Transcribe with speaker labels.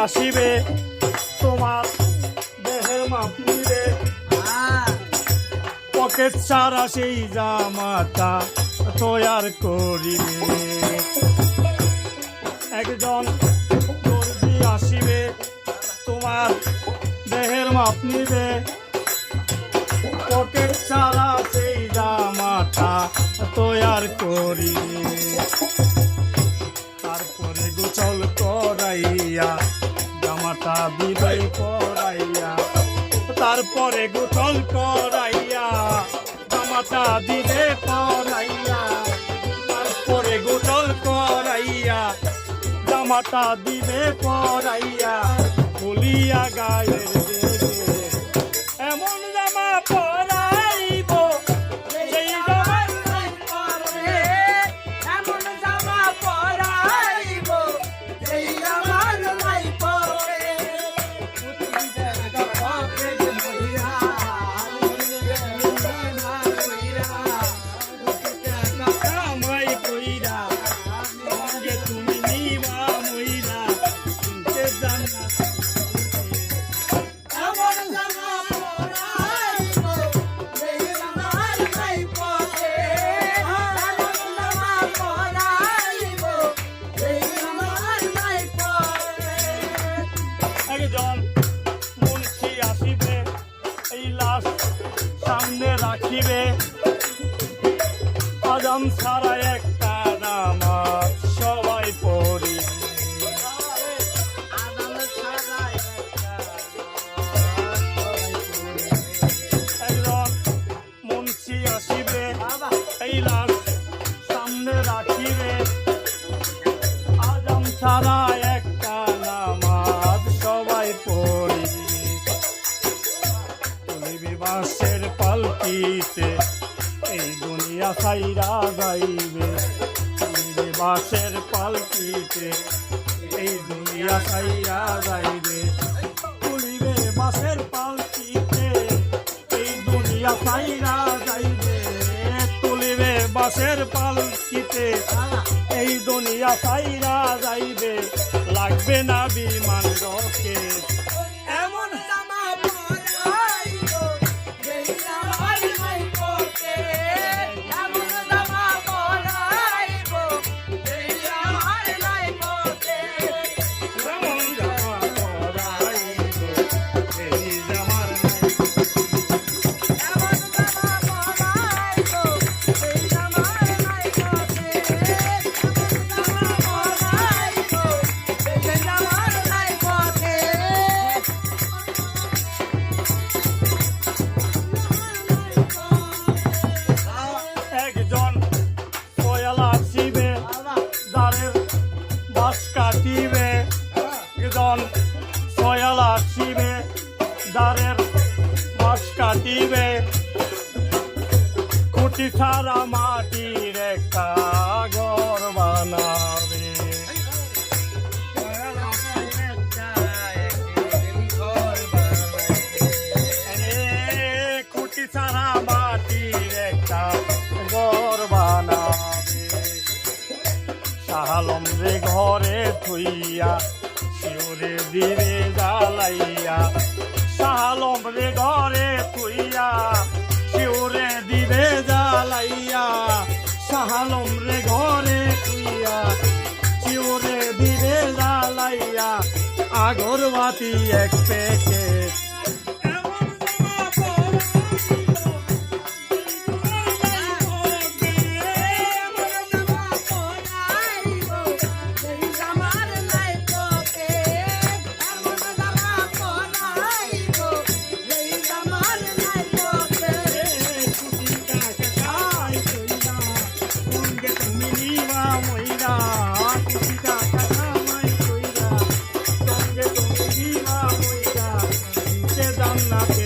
Speaker 1: আসিবে তোমার দেহের মাপ নিবে, পকেট ছাড়া সেই জামাটা তৈয়ার করিবে। একজন দর্জি আসিবে তোমার দেহের মাপ নিবে, পকেট ছাড়া সেই জামাটা তৈয়ার করিবে। তারপরে গোসল করাইয়া জামাটা দিবে পরাইয়া, তারপরে গোসল করাইয়া জামাটা দিবে পরাইয়া, তারপরে গোসল করাইয়া জামাটা দিবে পরাইয়া, খুলিয়া গায়ের দেবে এমন জামা পরাইব সেই জামার নাই পরবে,
Speaker 2: এমন জামা পরাইব সেই জামার নাই পরবে।
Speaker 1: কামাই কইরা সঙ্গে তুমি নিবা মইরা, কিনতে জানা
Speaker 2: এমন জামা পরাইব সেই জামার নাই পরবে, এমন জামা পরাইব সেই জামার নাই পরবে।
Speaker 1: একজন মুন্সি আসিবে এই লাশ সামনে রাখিবে, আজান ছাড়া একটা নামাজ সবাই পড়ি। একজন মুন্সি আসিবে এই লাশ সামনে রাখিবে, আজান ছাড়া একটা নামাজ সবাই পড়ি। তুলিবি বাঁশের পালকিতে এই দুনিয়া ছাইরা যাইবে, তুলিবি বাঁশের পালকিতে এই দুনিয়া ছাইরা যাইবে, তুলিবে বাঁশের পালকিতে এই দুনিয়া ছাইরা যাইবে, তুলিবে বাঁশের পালকিতে এই দুনিয়া ছাইরা যাইবে, লাগবে না বিমান রকেট
Speaker 2: এমন জামা পরাইব সেই জামার নাই পরবে, এমন জামা পরাইব সেই জামার নাই পরবে।
Speaker 1: এমন জামা পরাইব এই জামার নাই,
Speaker 2: এমন জামা পরাইব সেই জামার নাই পরবে, এমন জামা পরাইব সেই জামার নাই পরবে।
Speaker 1: একজন পয়লা আসিবে দাঁড়ের বাস কাটিবে, একজন পয়লা আসিবে দাঁড়ের বাস কাটিবে, খুঁটি ছাড়া মাটির একটা ঘর বানাবে। খুঁটি ছাড়া মাটির একটা ঘর বানাবে, শাহালম রে ঘরে থইয়া শিওরে দিবে জ্বালাইয়া, শাহালম রে ঘরে থইয়া শিওরে দিবে জ্বালাইয়া, শাহালম রে ঘরে থইয়া শিওরে দিবে জ্বালাইয়া, আগরবাতি এক প্যাকেট
Speaker 2: সেই জামার নাই পরবে, এমন জামা পরাইব সেই জামার নাই পরবে।
Speaker 1: জান্নাতে